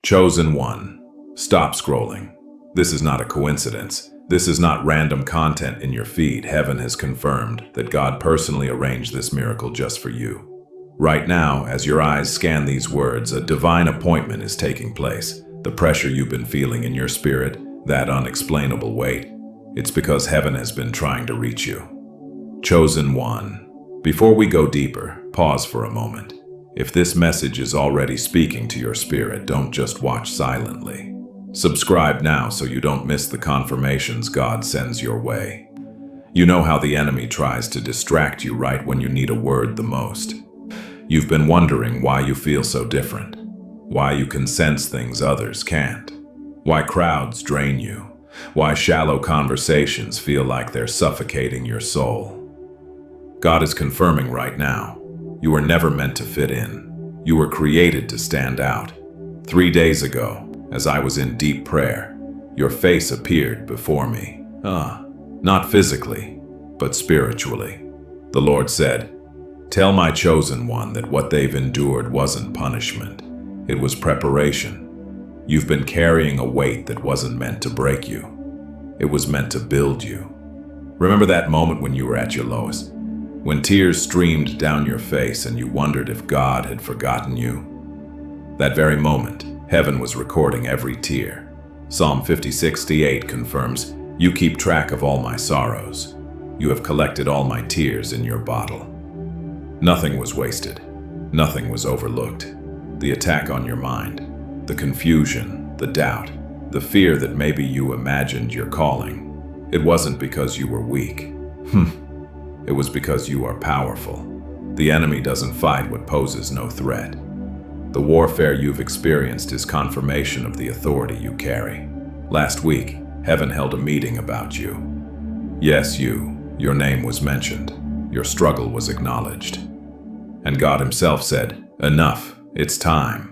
Chosen one. Stop scrolling. This is not a coincidence. This is not random content in your feed. Heaven has confirmed that God personally arranged this miracle just for you. Right now, as your eyes scan these words, a divine appointment is taking place. The pressure you've been feeling in your spirit, that unexplainable weight, it's because heaven has been trying to reach you. Chosen one. Before we go deeper, pause for a moment. If this message is already speaking to your spirit, don't just watch silently. Subscribe now so you don't miss the confirmations God sends your way. You know how the enemy tries to distract you right when you need a word the most. You've been wondering why you feel so different, why you can sense things others can't, why crowds drain you, why shallow conversations feel like they're suffocating your soul. God is confirming right now, you were never meant to fit in. You were created to stand out. 3 days ago, as I was in deep prayer, your face appeared before me. Not physically, but spiritually. The Lord said, "Tell my chosen one that what they've endured wasn't punishment. It was preparation. You've been carrying a weight that wasn't meant to break you. It was meant to build you." Remember that moment when you were at your lowest? When tears streamed down your face and you wondered if God had forgotten you? That very moment, heaven was recording every tear. Psalm 50:68 confirms, "You keep track of all my sorrows. You have collected all my tears in your bottle." Nothing was wasted. Nothing was overlooked. The attack on your mind, the confusion, the doubt, the fear that maybe you imagined your calling, it wasn't because you were weak. It was because you are powerful. The enemy doesn't fight what poses no threat. The warfare you've experienced is confirmation of the authority you carry. Last week, heaven held a meeting about you. Yes, your name was mentioned. Your struggle was acknowledged. And God himself said, "Enough, it's time."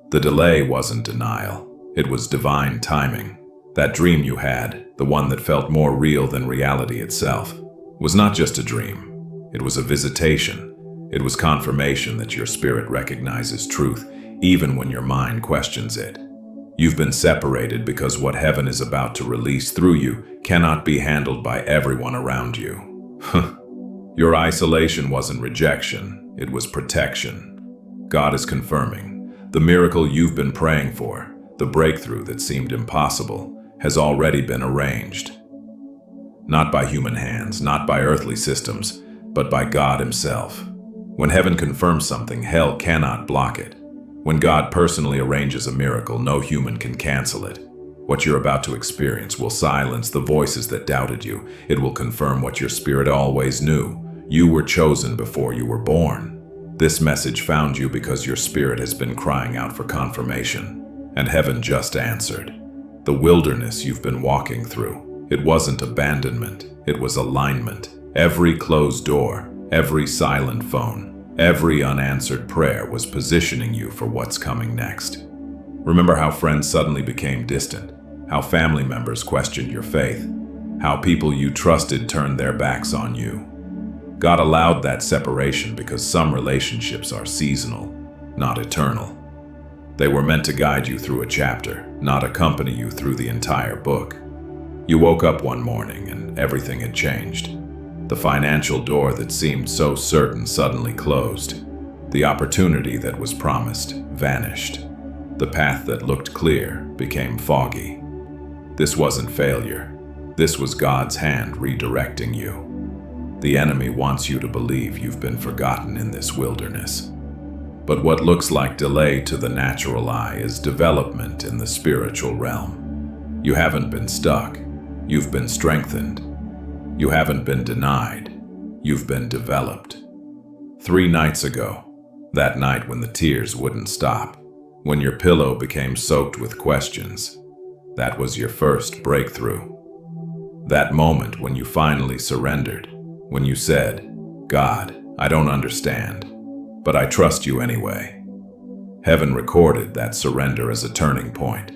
The delay wasn't denial. It was divine timing. That dream you had, the one that felt more real than reality itself, was not just a dream. It was a visitation. It was confirmation that your spirit recognizes truth, even when your mind questions it. You've been separated because what heaven is about to release through you cannot be handled by everyone around you. Your isolation wasn't rejection, it was protection. God is confirming. The miracle you've been praying for, the breakthrough that seemed impossible, has already been arranged. Not by human hands, not by earthly systems, but by God himself. When heaven confirms something, hell cannot block it. When God personally arranges a miracle, no human can cancel it. What you're about to experience will silence the voices that doubted you. It will confirm what your spirit always knew. You were chosen before you were born. This message found you because your spirit has been crying out for confirmation, and heaven just answered. The wilderness you've been walking through, it wasn't abandonment, it was alignment. Every closed door, every silent phone, every unanswered prayer was positioning you for what's coming next. Remember how friends suddenly became distant, how family members questioned your faith, how people you trusted turned their backs on you. God allowed that separation because some relationships are seasonal, not eternal. They were meant to guide you through a chapter, not accompany you through the entire book. You woke up one morning and everything had changed. The financial door that seemed so certain suddenly closed. The opportunity that was promised vanished. The path that looked clear became foggy. This wasn't failure. This was God's hand redirecting you. The enemy wants you to believe you've been forgotten in this wilderness. But what looks like delay to the natural eye is development in the spiritual realm. You haven't been stuck. You've been strengthened. You haven't been denied. You've been developed. 3 nights ago, that night when the tears wouldn't stop, when your pillow became soaked with questions, that was your first breakthrough. That moment when you finally surrendered, when you said, "God, I don't understand, but I trust you anyway." Heaven recorded that surrender as a turning point.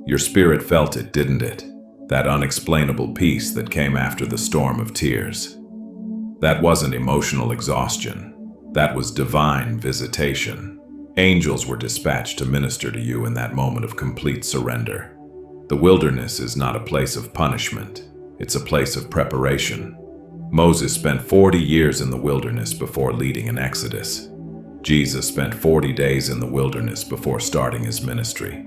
Your spirit felt it, didn't it? That unexplainable peace that came after the storm of tears. That wasn't emotional exhaustion. That was divine visitation. Angels were dispatched to minister to you in that moment of complete surrender. The wilderness is not a place of punishment, it's a place of preparation. Moses spent 40 years in the wilderness before leading an exodus. Jesus spent 40 days in the wilderness before starting his ministry.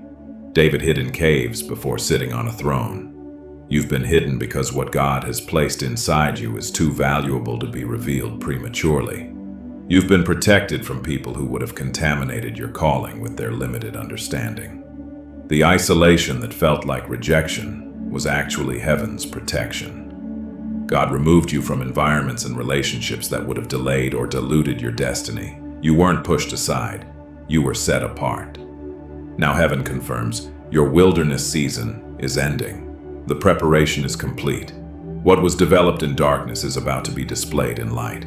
David hid in caves before sitting on a throne. You've been hidden because what God has placed inside you is too valuable to be revealed prematurely. You've been protected from people who would have contaminated your calling with their limited understanding. The isolation that felt like rejection was actually heaven's protection. God removed you from environments and relationships that would have delayed or diluted your destiny. You weren't pushed aside, you were set apart. Now heaven confirms your wilderness season is ending. The preparation is complete. What was developed in darkness is about to be displayed in light.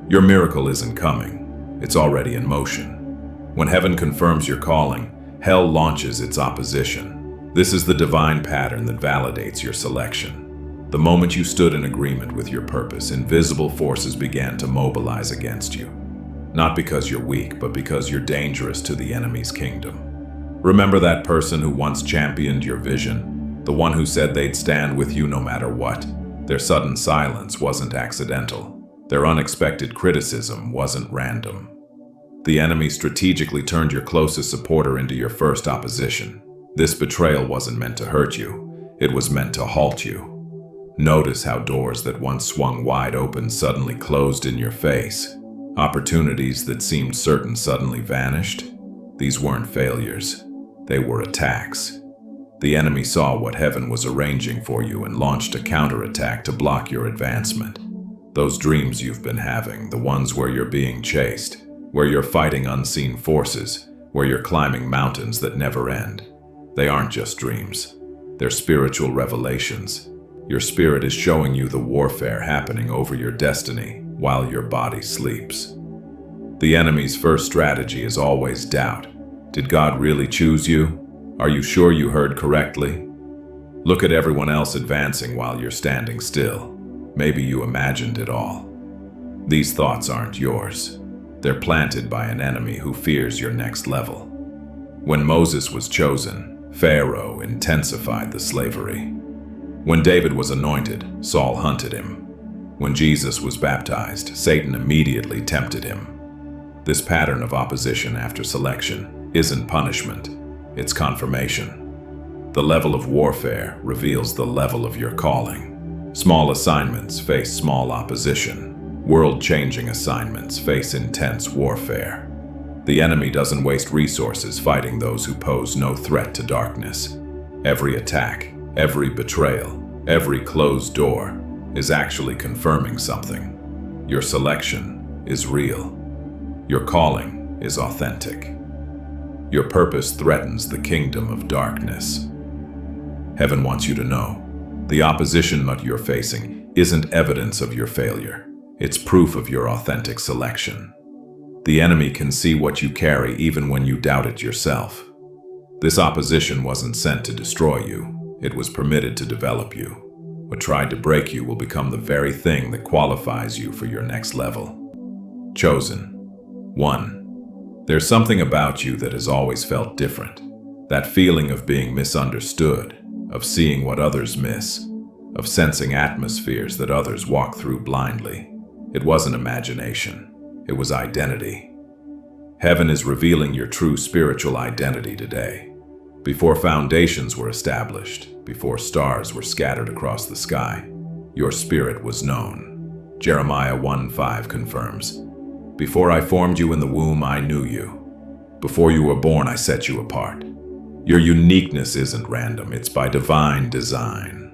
Your miracle isn't coming, it's already in motion. When heaven confirms your calling, hell launches its opposition. This is the divine pattern that validates your selection. The moment you stood in agreement with your purpose, invisible forces began to mobilize against you. Not because you're weak, but because you're dangerous to the enemy's kingdom. Remember that person who once championed your vision? The one who said they'd stand with you no matter what. Their sudden silence wasn't accidental. Their unexpected criticism wasn't random. The enemy strategically turned your closest supporter into your first opposition. This betrayal wasn't meant to hurt you. It was meant to halt you. Notice how doors that once swung wide open suddenly closed in your face. Opportunities that seemed certain suddenly vanished. These weren't failures. They were attacks. The enemy saw what heaven was arranging for you and launched a counterattack to block your advancement. Those dreams you've been having, the ones where you're being chased, where you're fighting unseen forces, where you're climbing mountains that never end. They aren't just dreams. They're spiritual revelations. Your spirit is showing you the warfare happening over your destiny while your body sleeps. The enemy's first strategy is always doubt. Did God really choose you? Are you sure you heard correctly? Look at everyone else advancing while you're standing still. Maybe you imagined it all. These thoughts aren't yours. They're planted by an enemy who fears your next level. When Moses was chosen, Pharaoh intensified the slavery. When David was anointed, Saul hunted him. When Jesus was baptized, Satan immediately tempted him. This pattern of opposition after selection isn't punishment. It's confirmation. The level of warfare reveals the level of your calling. Small assignments face small opposition. World-changing assignments face intense warfare. The enemy doesn't waste resources fighting those who pose no threat to darkness. Every attack, every betrayal, every closed door is actually confirming something. Your selection is real. Your calling is authentic. Your purpose threatens the kingdom of darkness. Heaven wants you to know, the opposition that you're facing isn't evidence of your failure. It's proof of your authentic selection. The enemy can see what you carry even when you doubt it yourself. This opposition wasn't sent to destroy you. It was permitted to develop you. What tried to break you will become the very thing that qualifies you for your next level. Chosen. 1. There's something about you that has always felt different. That feeling of being misunderstood, of seeing what others miss, of sensing atmospheres that others walk through blindly. It wasn't imagination, it was identity. Heaven is revealing your true spiritual identity today. Before foundations were established, before stars were scattered across the sky, your spirit was known. Jeremiah 1:5 confirms, "Before I formed you in the womb, I knew you. Before you were born, I set you apart." Your uniqueness isn't random, it's by divine design.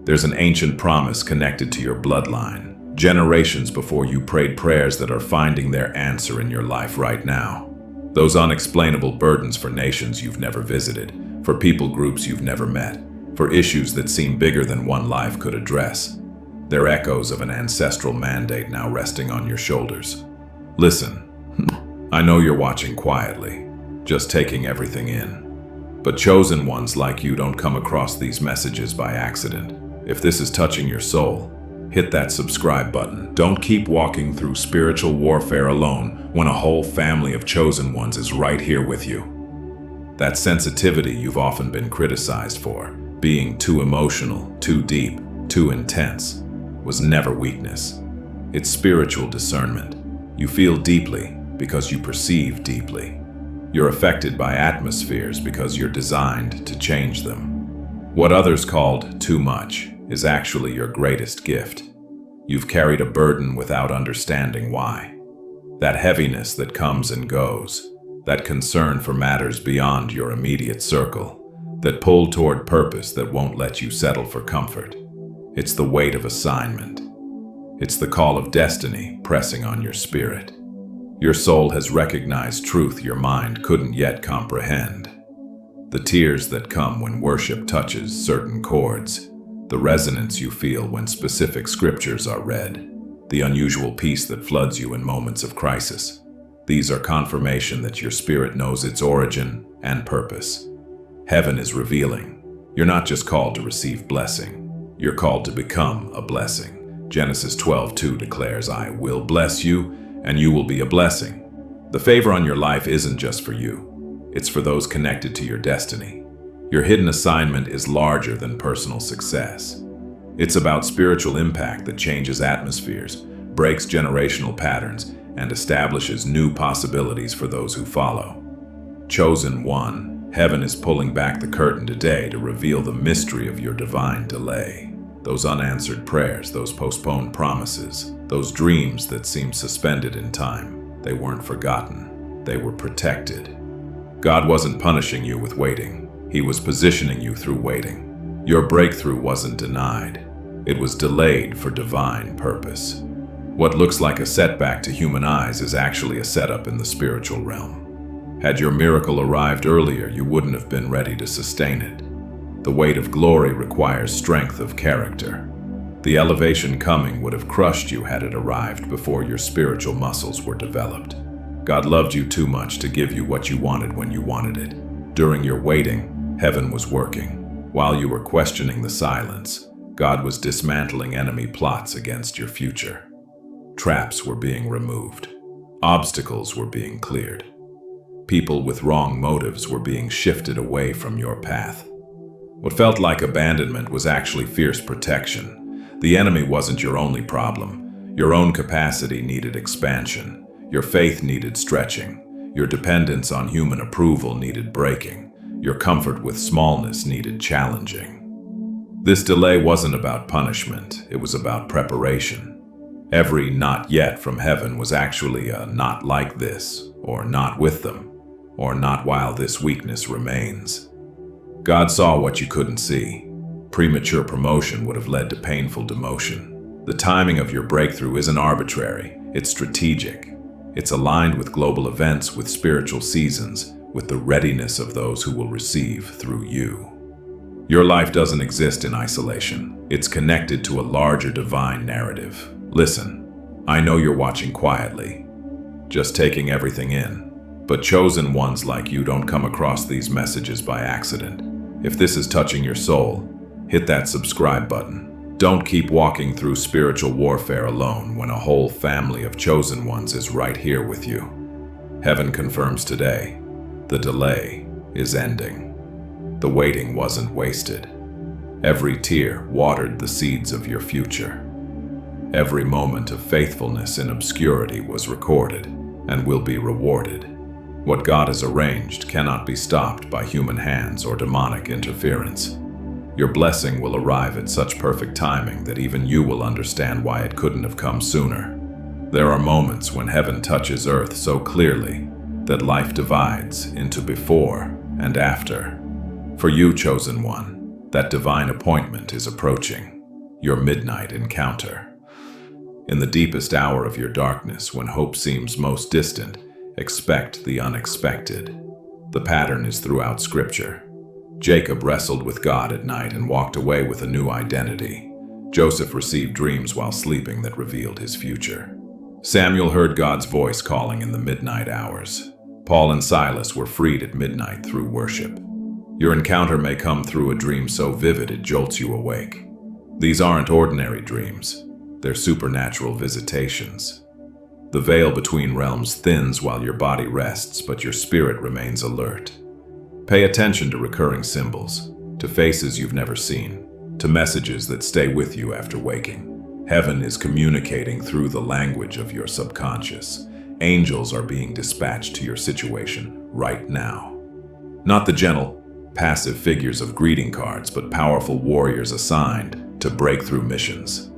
There's an ancient promise connected to your bloodline. Generations before you prayed prayers that are finding their answer in your life right now. Those unexplainable burdens for nations you've never visited, for people groups you've never met, for issues that seem bigger than one life could address. They're echoes of an ancestral mandate now resting on your shoulders. Listen, I know you're watching quietly, just taking everything in. But chosen ones like you don't come across these messages by accident. If this is touching your soul, hit that subscribe button. Don't keep walking through spiritual warfare alone when a whole family of chosen ones is right here with you. That sensitivity you've often been criticized for, being too emotional, too deep, too intense, was never weakness. It's spiritual discernment. You feel deeply because you perceive deeply. You're affected by atmospheres because you're designed to change them. What others called too much is actually your greatest gift. You've carried a burden without understanding why. That heaviness that comes and goes, that concern for matters beyond your immediate circle, that pull toward purpose that won't let you settle for comfort. It's the weight of assignment. It's the call of destiny pressing on your spirit. Your soul has recognized truth your mind couldn't yet comprehend. The tears that come when worship touches certain chords, the resonance you feel when specific scriptures are read, the unusual peace that floods you in moments of crisis. These are confirmation that your spirit knows its origin and purpose. Heaven is revealing. You're not just called to receive blessing, you're called to become a blessing. Genesis 12:2 declares, "I will bless you, and you will be a blessing." The favor on your life isn't just for you. It's for those connected to your destiny. Your hidden assignment is larger than personal success. It's about spiritual impact that changes atmospheres, breaks generational patterns, and establishes new possibilities for those who follow. Chosen one, heaven is pulling back the curtain today to reveal the mystery of your divine delay. Those unanswered prayers, those postponed promises, those dreams that seem suspended in time, they weren't forgotten. They were protected. God wasn't punishing you with waiting. He was positioning you through waiting. Your breakthrough wasn't denied. It was delayed for divine purpose. What looks like a setback to human eyes is actually a setup in the spiritual realm. Had your miracle arrived earlier, you wouldn't have been ready to sustain it. The weight of glory requires strength of character. The elevation coming would have crushed you had it arrived before your spiritual muscles were developed. God loved you too much to give you what you wanted when you wanted it. During your waiting, heaven was working. While you were questioning the silence, God was dismantling enemy plots against your future. Traps were being removed. Obstacles were being cleared. People with wrong motives were being shifted away from your path. What felt like abandonment was actually fierce protection. The enemy wasn't your only problem. Your own capacity needed expansion. Your faith needed stretching. Your dependence on human approval needed breaking. Your comfort with smallness needed challenging. This delay wasn't about punishment, it was about preparation. Every not yet from heaven was actually a not like this, or not with them, or not while this weakness remains. God saw what you couldn't see. Premature promotion would have led to painful demotion. The timing of your breakthrough isn't arbitrary, it's strategic. It's aligned with global events, with spiritual seasons, with the readiness of those who will receive through you. Your life doesn't exist in isolation. It's connected to a larger divine narrative. Listen, I know you're watching quietly, just taking everything in. But chosen ones like you don't come across these messages by accident. If this is touching your soul, hit that subscribe button. Don't keep walking through spiritual warfare alone when a whole family of chosen ones is right here with you. Heaven confirms today, the delay is ending. The waiting wasn't wasted. Every tear watered the seeds of your future. Every moment of faithfulness in obscurity was recorded and will be rewarded. What God has arranged cannot be stopped by human hands or demonic interference. Your blessing will arrive at such perfect timing that even you will understand why it couldn't have come sooner. There are moments when heaven touches earth so clearly that life divides into before and after. For you, chosen one, that divine appointment is approaching, your midnight encounter. In the deepest hour of your darkness, when hope seems most distant, expect the unexpected. The pattern is throughout Scripture. Jacob wrestled with God at night and walked away with a new identity. Joseph received dreams while sleeping that revealed his future. Samuel heard God's voice calling in the midnight hours. Paul and Silas were freed at midnight through worship. Your encounter may come through a dream so vivid it jolts you awake. These aren't ordinary dreams. they're supernatural visitations. The veil between realms thins while your body rests, but your spirit remains alert. Pay attention to recurring symbols, to faces you've never seen, to messages that stay with you after waking. Heaven is communicating through the language of your subconscious. Angels are being dispatched to your situation right now. Not the gentle, passive figures of greeting cards, but powerful warriors assigned to breakthrough missions.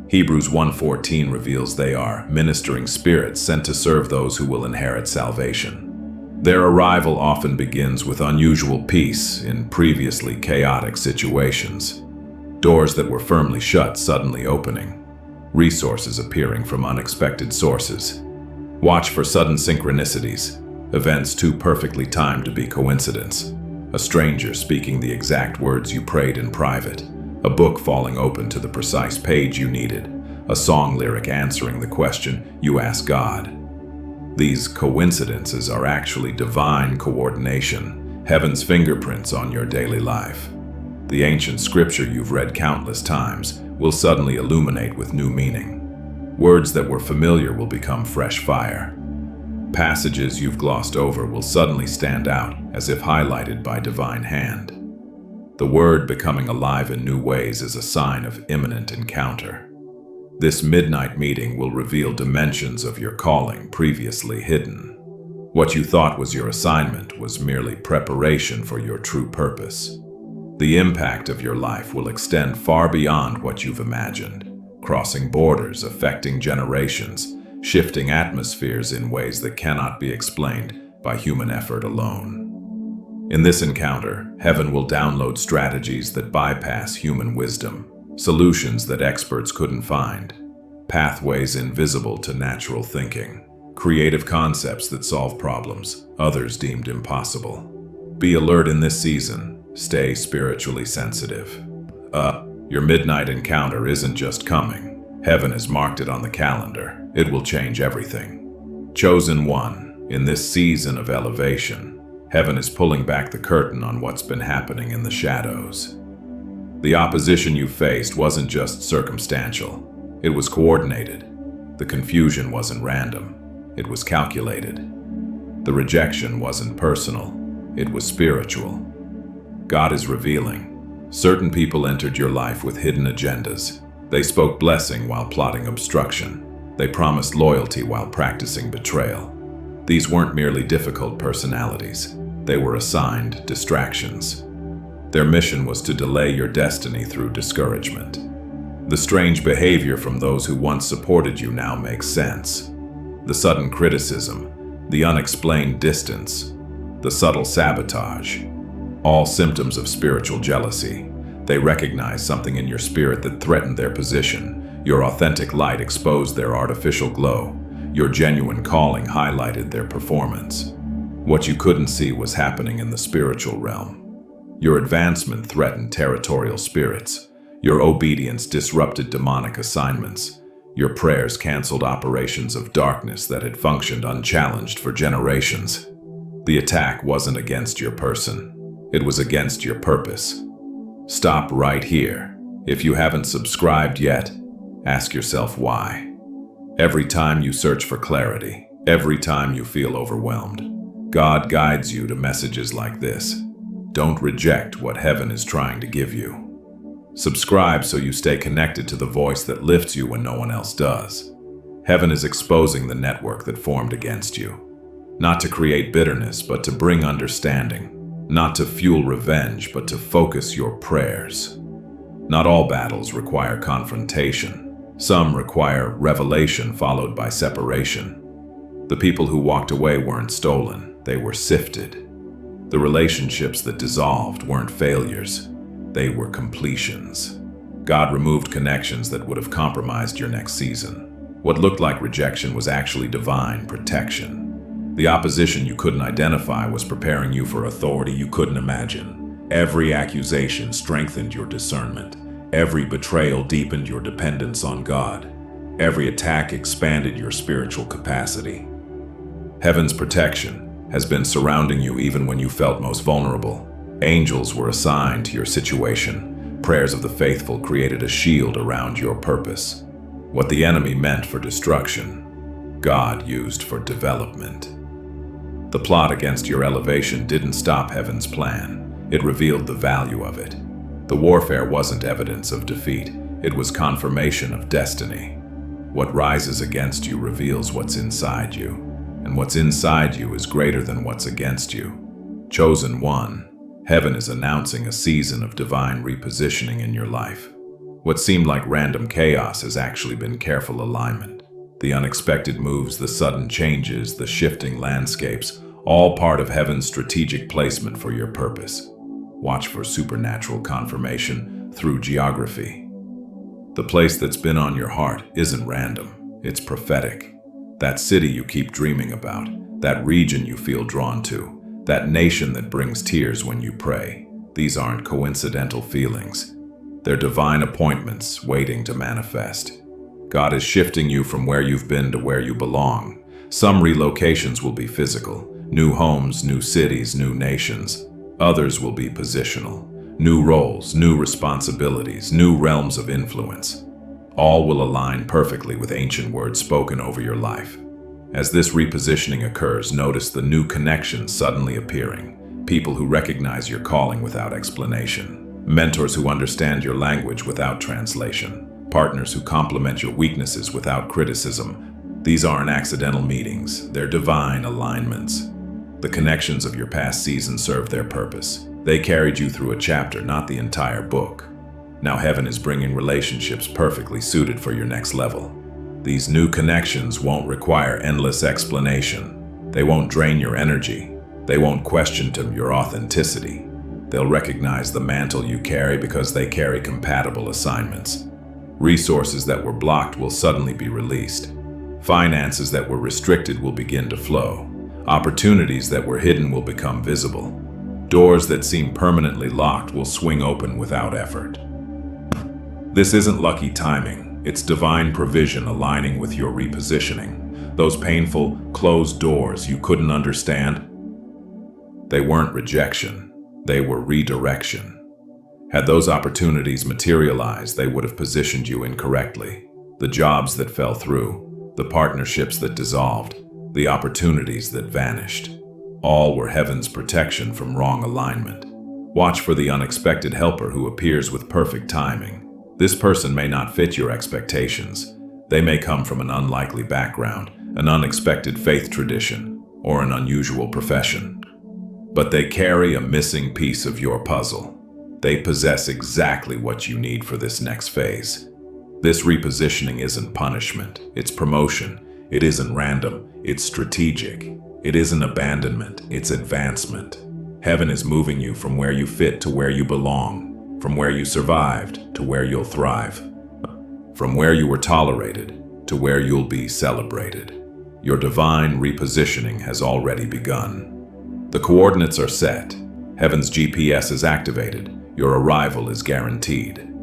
Hebrews 1:14 reveals they are ministering spirits sent to serve those who will inherit salvation. Their arrival often begins with unusual peace in previously chaotic situations. Doors that were firmly shut suddenly opening. Resources appearing from unexpected sources. Watch for sudden synchronicities, events too perfectly timed to be coincidence. A stranger speaking the exact words you prayed in private. A book falling open to the precise page you needed. A song lyric answering the question you asked God. These coincidences are actually divine coordination, heaven's fingerprints on your daily life. The ancient scripture you've read countless times will suddenly illuminate with new meaning. Words that were familiar will become fresh fire. Passages you've glossed over will suddenly stand out as if highlighted by divine hand. The word becoming alive in new ways is a sign of imminent encounter. This midnight meeting will reveal dimensions of your calling previously hidden. What you thought was your assignment was merely preparation for your true purpose. The impact of your life will extend far beyond what you've imagined, crossing borders, affecting generations, shifting atmospheres in ways that cannot be explained by human effort alone. In this encounter, heaven will download strategies that bypass human wisdom, solutions that experts couldn't find, pathways invisible to natural thinking, creative concepts that solve problems others deemed impossible. Be alert in this season. Stay spiritually sensitive. Your midnight encounter isn't just coming. Heaven has marked it on the calendar. It will change everything. Chosen one, in this season of elevation, heaven is pulling back the curtain on what's been happening in the shadows. The opposition you faced wasn't just circumstantial. It was coordinated. The confusion wasn't random. It was calculated. The rejection wasn't personal. It was spiritual. God is revealing. Certain people entered your life with hidden agendas. They spoke blessing while plotting obstruction. They promised loyalty while practicing betrayal. These weren't merely difficult personalities. They were assigned distractions. Their mission was to delay your destiny through discouragement. The strange behavior from those who once supported you now makes sense. The sudden criticism, the unexplained distance, the subtle sabotage, all symptoms of spiritual jealousy. They recognized something in your spirit that threatened their position. Your authentic light exposed their artificial glow. Your genuine calling highlighted their performance. What you couldn't see was happening in the spiritual realm. Your advancement threatened territorial spirits. Your obedience disrupted demonic assignments. Your prayers canceled operations of darkness that had functioned unchallenged for generations. The attack wasn't against your person. It was against your purpose. Stop right here. If you haven't subscribed yet, ask yourself why. Every time you search for clarity, every time you feel overwhelmed, God guides you to messages like this. Don't reject what heaven is trying to give you. Subscribe so you stay connected to the voice that lifts you when no one else does. Heaven is exposing the network that formed against you. Not to create bitterness, but to bring understanding. Not to fuel revenge, but to focus your prayers. Not all battles require confrontation. Some require revelation followed by separation. The people who walked away weren't stolen, they were sifted. The relationships that dissolved weren't failures, they were completions. God removed connections that would have compromised your next season. What looked like rejection was actually divine protection. The opposition you couldn't identify was preparing you for authority you couldn't imagine. Every accusation strengthened your discernment. Every betrayal deepened your dependence on God. Every attack expanded your spiritual capacity. Heaven's protection has been surrounding you even when you felt most vulnerable. Angels were assigned to your situation. Prayers of the faithful created a shield around your purpose. What the enemy meant for destruction, God used for development. The plot against your elevation didn't stop heaven's plan. It revealed the value of it. The warfare wasn't evidence of defeat. It was confirmation of destiny. What rises against you reveals what's inside you, and what's inside you is greater than what's against you. Chosen one, heaven is announcing a season of divine repositioning in your life. What seemed like random chaos has actually been careful alignment. The unexpected moves, the sudden changes, the shifting landscapes, all part of heaven's strategic placement for your purpose. Watch for supernatural confirmation through geography. The place that's been on your heart isn't random, it's prophetic. That city you keep dreaming about, that region you feel drawn to, that nation that brings tears when you pray. These aren't coincidental feelings. They're divine appointments waiting to manifest. God is shifting you from where you've been to where you belong. Some relocations will be physical, new homes, new cities, new nations. Others will be positional, new roles, new responsibilities, new realms of influence. All will align perfectly with ancient words spoken over your life. As this repositioning occurs, notice the new connections suddenly appearing. People who recognize your calling without explanation. Mentors who understand your language without translation. Partners who complement your weaknesses without criticism. These aren't accidental meetings, they're divine alignments. The connections of your past season serve their purpose. They carried you through a chapter, not the entire book. Now heaven is bringing relationships perfectly suited for your next level. These new connections won't require endless explanation. They won't drain your energy. They won't question your authenticity. They'll recognize the mantle you carry because they carry compatible assignments. Resources that were blocked will suddenly be released. Finances that were restricted will begin to flow. Opportunities that were hidden will become visible. Doors that seem permanently locked will swing open without effort. This isn't lucky timing, it's divine provision aligning with your repositioning. Those painful, closed doors you couldn't understand, they weren't rejection, they were redirection. Had those opportunities materialized, they would have positioned you incorrectly. The jobs that fell through, the partnerships that dissolved, the opportunities that vanished. All were heaven's protection from wrong alignment. Watch for the unexpected helper who appears with perfect timing. This person may not fit your expectations. They may come from an unlikely background, an unexpected faith tradition, or an unusual profession. But they carry a missing piece of your puzzle. They possess exactly what you need for this next phase. This repositioning isn't punishment, it's promotion. It isn't random, it's strategic. It isn't abandonment, it's advancement. Heaven is moving you from where you fit to where you belong, from where you survived to where you'll thrive, from where you were tolerated to where you'll be celebrated. Your divine repositioning has already begun. The coordinates are set. Heaven's GPS is activated. Your arrival is guaranteed.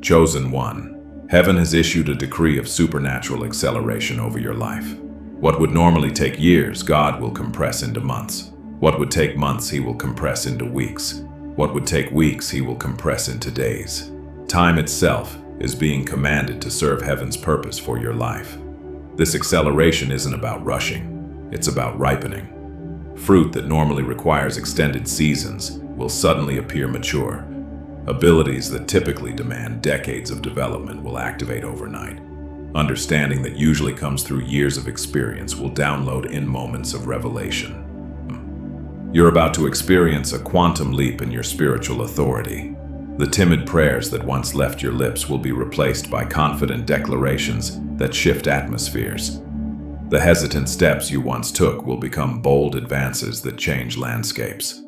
Chosen one. Heaven has issued a decree of supernatural acceleration over your life. What would normally take years, God will compress into months. What would take months, He will compress into weeks. What would take weeks, He will compress into days. Time itself is being commanded to serve heaven's purpose for your life. This acceleration isn't about rushing, it's about ripening. Fruit that normally requires extended seasons will suddenly appear mature. Abilities that typically demand decades of development will activate overnight. Understanding that usually comes through years of experience will download in moments of revelation. You're about to experience a quantum leap in your spiritual authority. The timid prayers that once left your lips will be replaced by confident declarations that shift atmospheres. The hesitant steps you once took will become bold advances that change landscapes.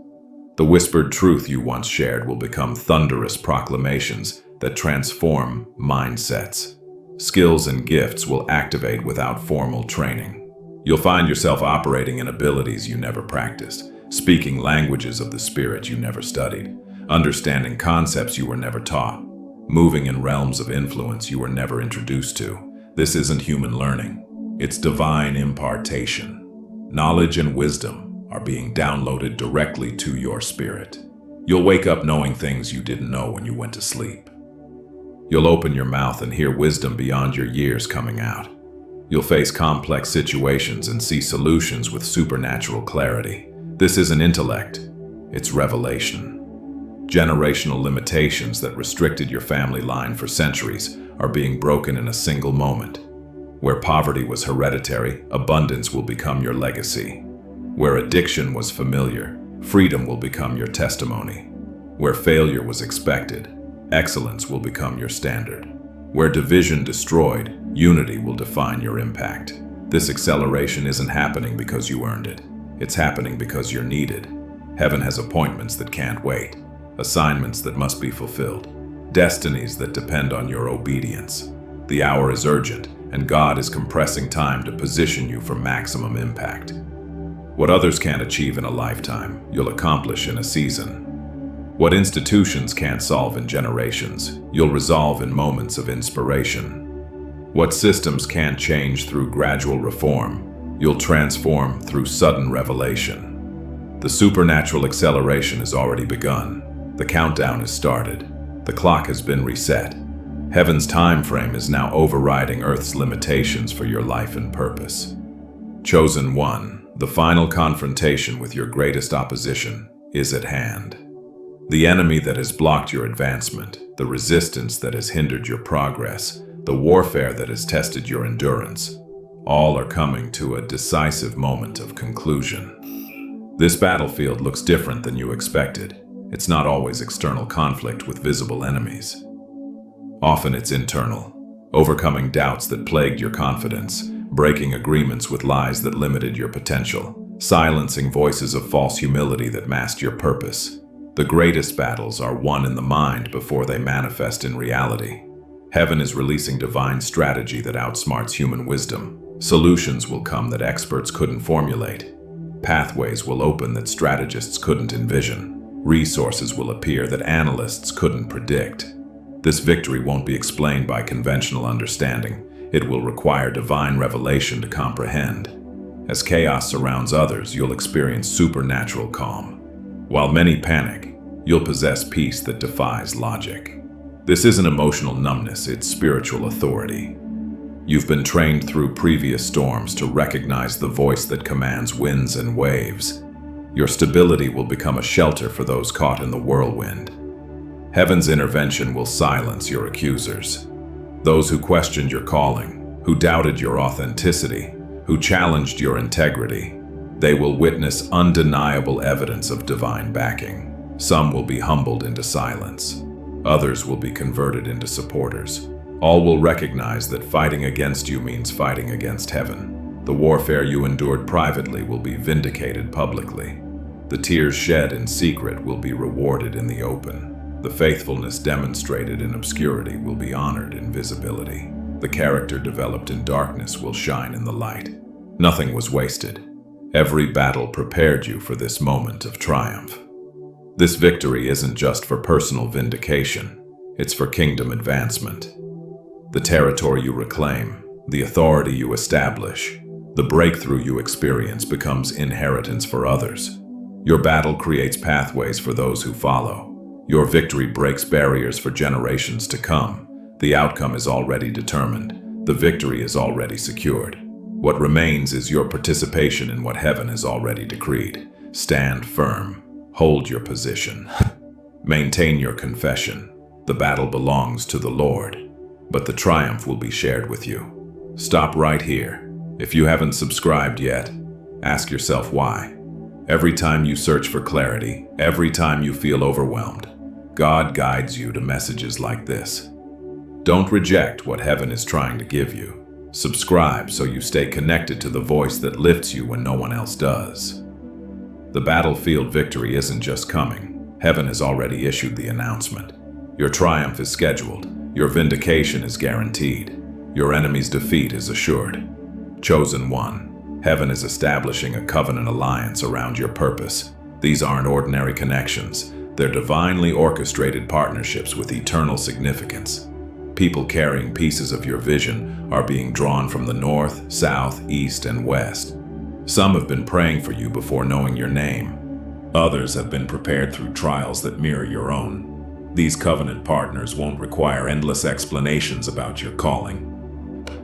The whispered truth you once shared will become thunderous proclamations that transform mindsets. Skills and gifts will activate without formal training. You'll find yourself operating in abilities you never practiced, speaking languages of the spirit you never studied, understanding concepts you were never taught, moving in realms of influence you were never introduced to. This isn't human learning, it's divine impartation. Knowledge and wisdom are being downloaded directly to your spirit. You'll wake up knowing things you didn't know when you went to sleep. You'll open your mouth and hear wisdom beyond your years coming out. You'll face complex situations and see solutions with supernatural clarity. This isn't intellect, it's revelation. Generational limitations that restricted your family line for centuries are being broken in a single moment. Where poverty was hereditary, abundance will become your legacy. Where addiction was familiar, freedom will become your testimony. Where failure was expected, excellence will become your standard. Where division destroyed, unity will define your impact. This acceleration isn't happening because you earned it. It's happening because you're needed. Heaven has appointments that can't wait, assignments that must be fulfilled, destinies that depend on your obedience. The hour is urgent, and God is compressing time to position you for maximum impact. What others can't achieve in a lifetime, you'll accomplish in a season. What institutions can't solve in generations, you'll resolve in moments of inspiration. What systems can't change through gradual reform, you'll transform through sudden revelation. The supernatural acceleration has already begun. The countdown has started. The clock has been reset. Heaven's time frame is now overriding Earth's limitations for your life and purpose. Chosen one, the final confrontation with your greatest opposition is at hand. The enemy that has blocked your advancement, the resistance that has hindered your progress, the warfare that has tested your endurance, all are coming to a decisive moment of conclusion. This battlefield looks different than you expected. It's not always external conflict with visible enemies. Often it's internal, overcoming doubts that plagued your confidence, breaking agreements with lies that limited your potential, silencing voices of false humility that masked your purpose. The greatest battles are won in the mind before they manifest in reality. Heaven is releasing divine strategy that outsmarts human wisdom. Solutions will come that experts couldn't formulate. Pathways will open that strategists couldn't envision. Resources will appear that analysts couldn't predict. This victory won't be explained by conventional understanding. It will require divine revelation to comprehend. As chaos surrounds others, you'll experience supernatural calm. While many panic, you'll possess peace that defies logic. This isn't emotional numbness, it's spiritual authority. You've been trained through previous storms to recognize the voice that commands winds and waves. Your stability will become a shelter for those caught in the whirlwind. Heaven's intervention will silence your accusers. Those who questioned your calling, who doubted your authenticity, who challenged your integrity, they will witness undeniable evidence of divine backing. Some will be humbled into silence. Others will be converted into supporters. All will recognize that fighting against you means fighting against heaven. The warfare you endured privately will be vindicated publicly. The tears shed in secret will be rewarded in the open. The faithfulness demonstrated in obscurity will be honored in visibility. The character developed in darkness will shine in the light. Nothing was wasted. Every battle prepared you for this moment of triumph. This victory isn't just for personal vindication, it's for kingdom advancement. The territory you reclaim, the authority you establish, the breakthrough you experience becomes inheritance for others. Your battle creates pathways for those who follow. Your victory breaks barriers for generations to come. The outcome is already determined. The victory is already secured. What remains is your participation in what heaven has already decreed. Stand firm. Hold your position. Maintain your confession. The battle belongs to the Lord, but the triumph will be shared with you. Stop right here. If you haven't subscribed yet, ask yourself why. Every time you search for clarity, every time you feel overwhelmed, God guides you to messages like this. Don't reject what heaven is trying to give you. Subscribe so you stay connected to the voice that lifts you when no one else does. The battlefield victory isn't just coming. Heaven has already issued the announcement. Your triumph is scheduled. Your vindication is guaranteed. Your enemy's defeat is assured. Chosen one. Heaven is establishing a covenant alliance around your purpose. These aren't ordinary connections. They're divinely orchestrated partnerships with eternal significance. People carrying pieces of your vision are being drawn from the north, south, east, and west. Some have been praying for you before knowing your name. Others have been prepared through trials that mirror your own. These covenant partners won't require endless explanations about your calling.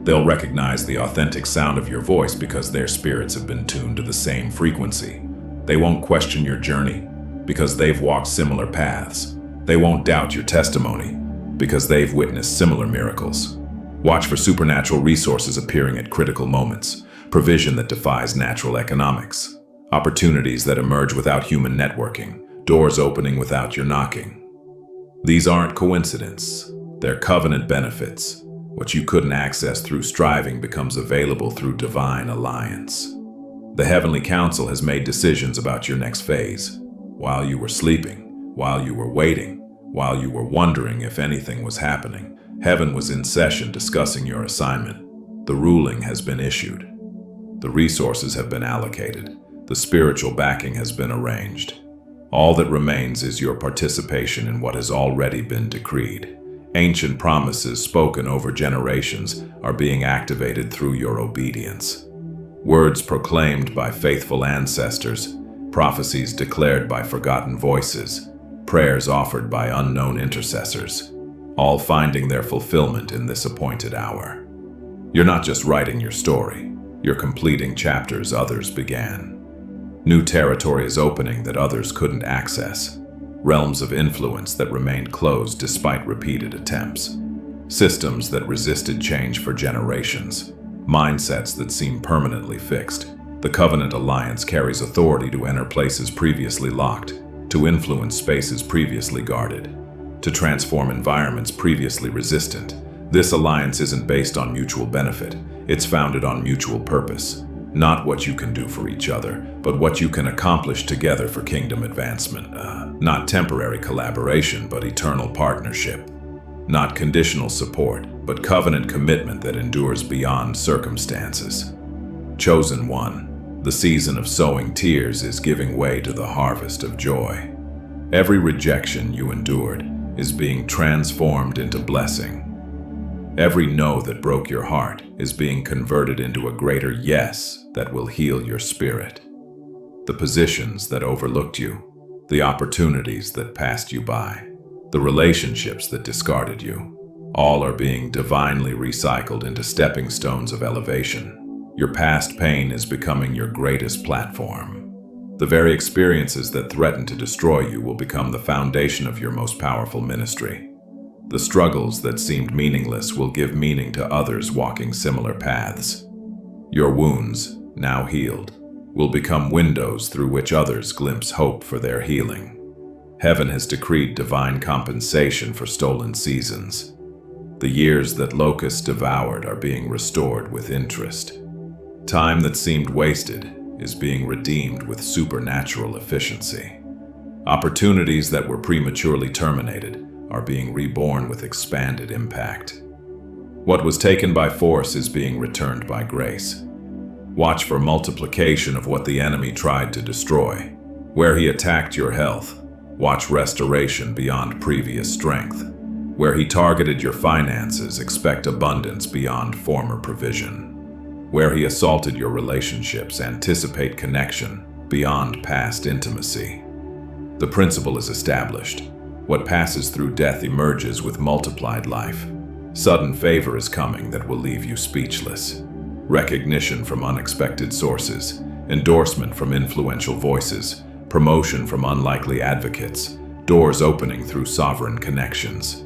They'll recognize the authentic sound of your voice because their spirits have been tuned to the same frequency. They won't question your journey because they've walked similar paths. They won't doubt your testimony because they've witnessed similar miracles. Watch for supernatural resources appearing at critical moments, provision that defies natural economics, opportunities that emerge without human networking, doors opening without your knocking. These aren't coincidence. They're covenant benefits. What you couldn't access through striving becomes available through divine alliance. The Heavenly Council has made decisions about your next phase. While you were sleeping, while you were waiting, while you were wondering if anything was happening, heaven was in session discussing your assignment. The ruling has been issued. The resources have been allocated. The spiritual backing has been arranged. All that remains is your participation in what has already been decreed. Ancient promises spoken over generations are being activated through your obedience. Words proclaimed by faithful ancestors, prophecies declared by forgotten voices, prayers offered by unknown intercessors, all finding their fulfillment in this appointed hour. You're not just writing your story, you're completing chapters others began. New territory is opening that others couldn't access. Realms of influence that remained closed despite repeated attempts. Systems that resisted change for generations. Mindsets that seem permanently fixed. The Covenant Alliance carries authority to enter places previously locked, to influence spaces previously guarded, to transform environments previously resistant. This alliance isn't based on mutual benefit. It's founded on mutual purpose. Not what you can do for each other, but what you can accomplish together for kingdom advancement. Not temporary collaboration, but eternal partnership. Not conditional support, but covenant commitment that endures beyond circumstances. Chosen one, the season of sowing tears is giving way to the harvest of joy. Every rejection you endured is being transformed into blessing. Every no that broke your heart is being converted into a greater yes that will heal your spirit. The positions that overlooked you, the opportunities that passed you by, the relationships that discarded you, all are being divinely recycled into stepping stones of elevation. Your past pain is becoming your greatest platform. The very experiences that threaten to destroy you will become the foundation of your most powerful ministry. The struggles that seemed meaningless will give meaning to others walking similar paths. Your wounds, now healed, will become windows through which others glimpse hope for their healing. Heaven has decreed divine compensation for stolen seasons. The years that locusts devoured are being restored with interest. Time that seemed wasted is being redeemed with supernatural efficiency. Opportunities that were prematurely terminated are being reborn with expanded impact. What was taken by force is being returned by grace. Watch for multiplication of what the enemy tried to destroy. Where he attacked your health, watch restoration beyond previous strength. Where he targeted your finances, expect abundance beyond former provision. Where he assaulted your relationships, anticipate connection beyond past intimacy. The principle is established. What passes through death emerges with multiplied life. Sudden favor is coming that will leave you speechless. Recognition from unexpected sources, endorsement from influential voices, promotion from unlikely advocates, doors opening through sovereign connections.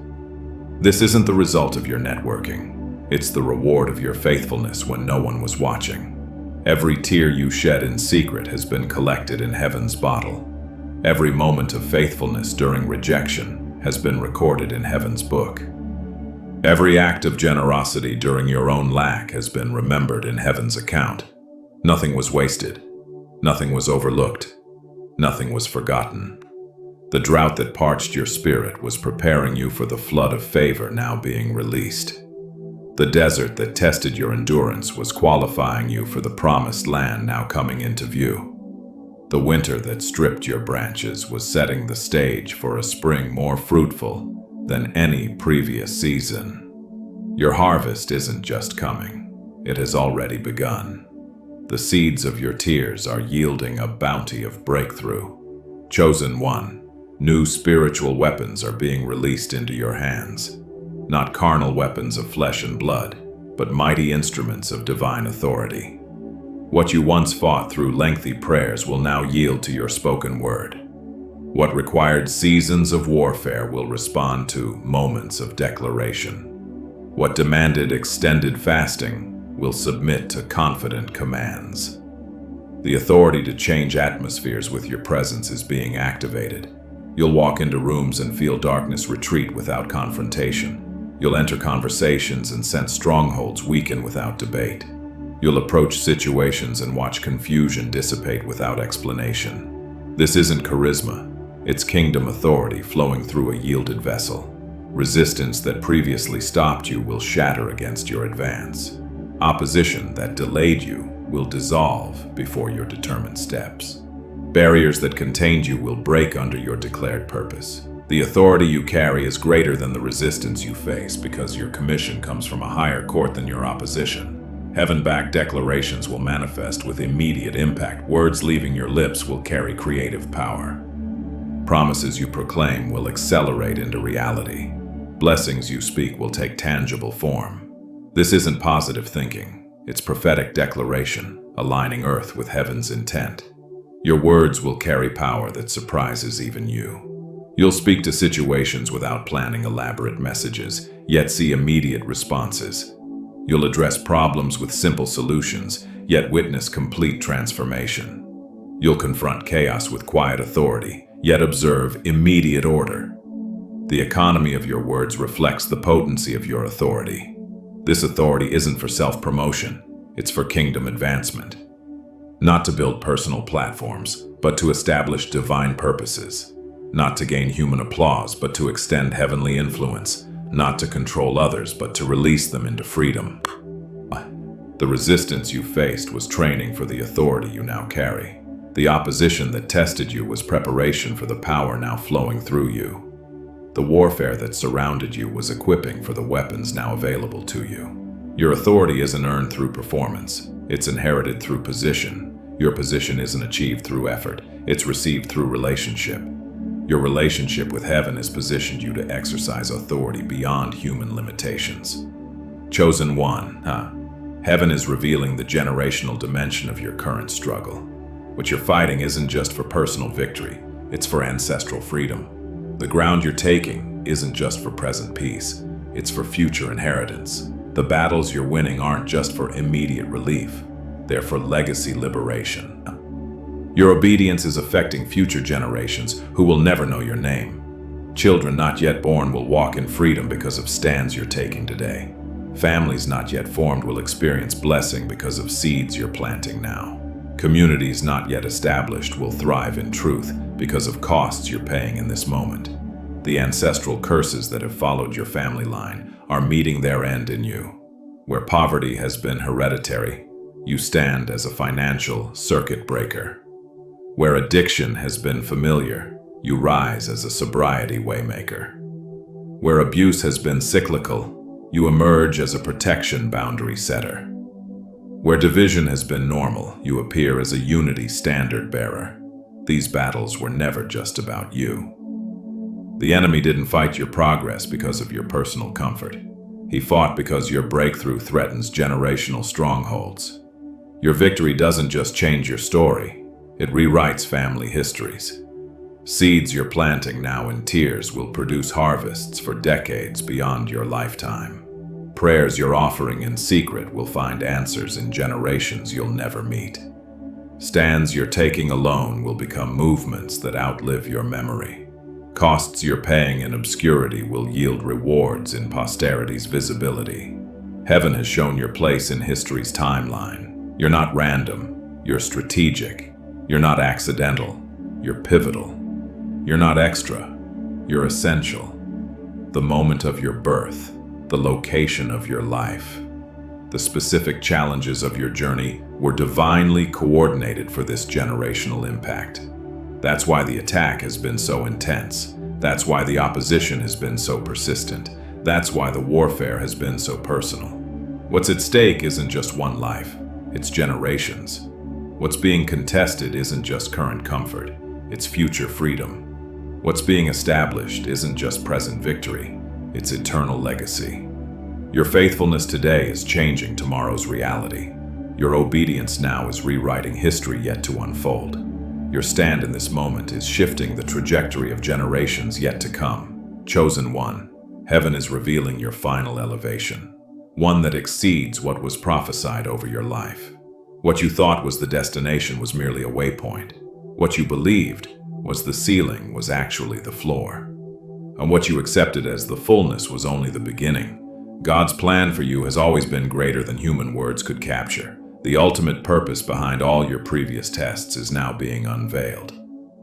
This isn't the result of your networking. It's the reward of your faithfulness when no one was watching. Every tear you shed in secret has been collected in heaven's bottle. Every moment of faithfulness during rejection has been recorded in heaven's book. Every act of generosity during your own lack has been remembered in heaven's account. Nothing was wasted. Nothing was overlooked. Nothing was forgotten. The drought that parched your spirit was preparing you for the flood of favor now being released. The desert that tested your endurance was qualifying you for the promised land now coming into view. The winter that stripped your branches was setting the stage for a spring more fruitful than any previous season. Your harvest isn't just coming, it has already begun. The seeds of your tears are yielding a bounty of breakthrough. Chosen one, New spiritual weapons are being released into your hands. Not carnal weapons of flesh and blood, but mighty instruments of divine authority. What you once fought through lengthy prayers will now yield to your spoken word. What required seasons of warfare will respond to moments of declaration. What demanded extended fasting will submit to confident commands. The authority to change atmospheres with your presence is being activated. You'll walk into rooms and feel darkness retreat without confrontation. You'll enter conversations and sense strongholds weaken without debate. You'll approach situations and watch confusion dissipate without explanation. This isn't charisma, it's kingdom authority flowing through a yielded vessel. Resistance that previously stopped you will shatter against your advance. Opposition that delayed you will dissolve before your determined steps. Barriers that contained you will break under your declared purpose. The authority you carry is greater than the resistance you face because your commission comes from a higher court than your opposition. Heaven-backed declarations will manifest with immediate impact. Words leaving your lips will carry creative power. Promises you proclaim will accelerate into reality. Blessings you speak will take tangible form. This isn't positive thinking, it's prophetic declaration, aligning earth with heaven's intent. Your words will carry power that surprises even you. You'll speak to situations without planning elaborate messages, yet see immediate responses. You'll address problems with simple solutions, yet witness complete transformation. You'll confront chaos with quiet authority, yet observe immediate order. The economy of your words reflects the potency of your authority. This authority isn't for self-promotion, it's for kingdom advancement. Not to build personal platforms, but to establish divine purposes. Not to gain human applause, but to extend heavenly influence. Not to control others, but to release them into freedom. The resistance you faced was training for the authority you now carry. The opposition that tested you was preparation for the power now flowing through you. The warfare that surrounded you was equipping for the weapons now available to you. Your authority isn't earned through performance, it's inherited through position. Your position isn't achieved through effort, it's received through relationship. Your relationship with heaven has positioned you to exercise authority beyond human limitations. Chosen one, Heaven is revealing the generational dimension of your current struggle. What you're fighting isn't just for personal victory, it's for ancestral freedom. The ground you're taking isn't just for present peace, it's for future inheritance. The battles you're winning aren't just for immediate relief, they're for legacy liberation. Your obedience is affecting future generations who will never know your name. Children not yet born will walk in freedom because of stands you're taking today. Families not yet formed will experience blessing because of seeds you're planting now. Communities not yet established will thrive in truth because of costs you're paying in this moment. The ancestral curses that have followed your family line are meeting their end in you. Where poverty has been hereditary, you stand as a financial circuit breaker. Where addiction has been familiar, you rise as a sobriety waymaker. Where abuse has been cyclical, you emerge as a protection boundary setter. Where division has been normal, you appear as a unity standard bearer. These battles were never just about you. The enemy didn't fight your progress because of your personal comfort. He fought because your breakthrough threatens generational strongholds. Your victory doesn't just change your story, it rewrites family histories. Seeds you're planting now in tears will produce harvests for decades beyond your lifetime. Prayers you're offering in secret will find answers in generations you'll never meet. Stands you're taking alone will become movements that outlive your memory. Costs you're paying in obscurity will yield rewards in posterity's visibility. Heaven has shown your place in history's timeline. You're not random, you're strategic. You're not accidental, you're pivotal. You're not extra, you're essential. The moment of your birth, the location of your life, the specific challenges of your journey were divinely coordinated for this generational impact. That's why the attack has been so intense. That's why the opposition has been so persistent. That's why the warfare has been so personal. What's at stake isn't just one life, it's generations. What's being contested isn't just current comfort, it's future freedom. What's being established isn't just present victory, it's eternal legacy. Your faithfulness today is changing tomorrow's reality. Your obedience now is rewriting history yet to unfold. Your stand in this moment is shifting the trajectory of generations yet to come. Chosen one, heaven is revealing your final elevation, one that exceeds what was prophesied over your life. What you thought was the destination was merely a waypoint. What you believed was the ceiling was actually the floor. And what you accepted as the fullness was only the beginning. God's plan for you has always been greater than human words could capture. The ultimate purpose behind all your previous tests is now being unveiled.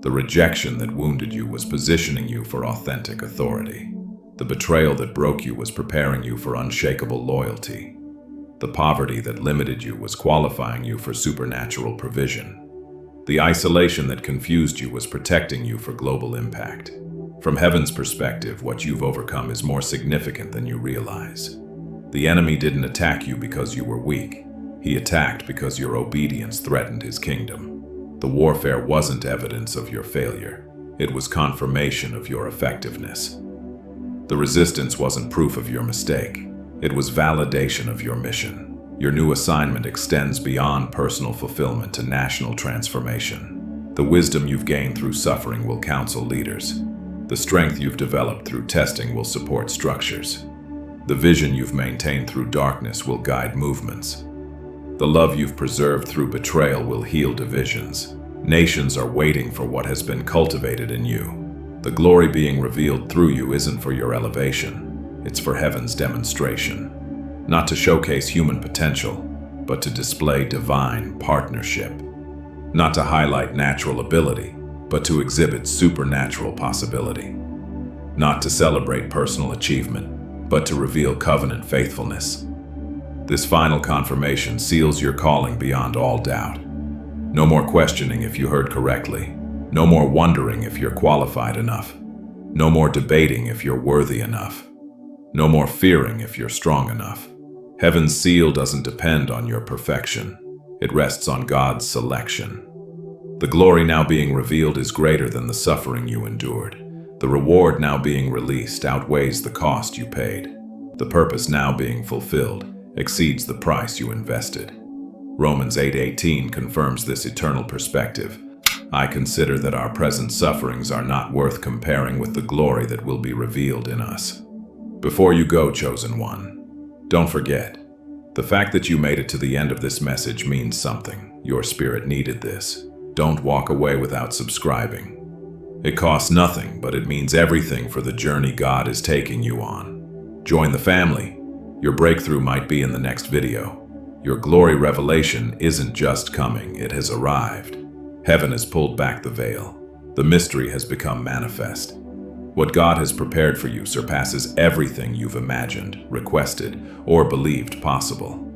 The rejection that wounded you was positioning you for authentic authority. The betrayal that broke you was preparing you for unshakable loyalty. The poverty that limited you was qualifying you for supernatural provision. The isolation that confused you was protecting you for global impact. From heaven's perspective, what you've overcome is more significant than you realize. The enemy didn't attack you because you were weak. He attacked because your obedience threatened his kingdom. The warfare wasn't evidence of your failure. It was confirmation of your effectiveness. The resistance wasn't proof of your mistake. It was validation of your mission. Your new assignment extends beyond personal fulfillment to national transformation. The wisdom you've gained through suffering will counsel leaders. The strength you've developed through testing will support structures. The vision you've maintained through darkness will guide movements. The love you've preserved through betrayal will heal divisions. Nations are waiting for what has been cultivated in you. The glory being revealed through you isn't for your elevation, it's for heaven's demonstration. Not to showcase human potential, but to display divine partnership. Not to highlight natural ability, but to exhibit supernatural possibility. Not to celebrate personal achievement, but to reveal covenant faithfulness. This final confirmation seals your calling beyond all doubt. No more questioning if you heard correctly. No more wondering if you're qualified enough. No more debating if you're worthy enough. No more fearing if you're strong enough. Heaven's seal doesn't depend on your perfection. It rests on God's selection. The glory now being revealed is greater than the suffering you endured. The reward now being released outweighs the cost you paid. The purpose now being fulfilled exceeds the price you invested. Romans 8:18 confirms this eternal perspective. I consider that our present sufferings are not worth comparing with the glory that will be revealed in us. Before you go, chosen one, don't forget, the fact that you made it to the end of this message means something. Your spirit needed this. Don't walk away without subscribing. It costs nothing, but it means everything for the journey God is taking you on. Join the family. Your breakthrough might be in the next video. Your glory revelation isn't just coming, it has arrived. Heaven has pulled back the veil. The mystery has become manifest. What God has prepared for you surpasses everything you've imagined, requested, or believed possible.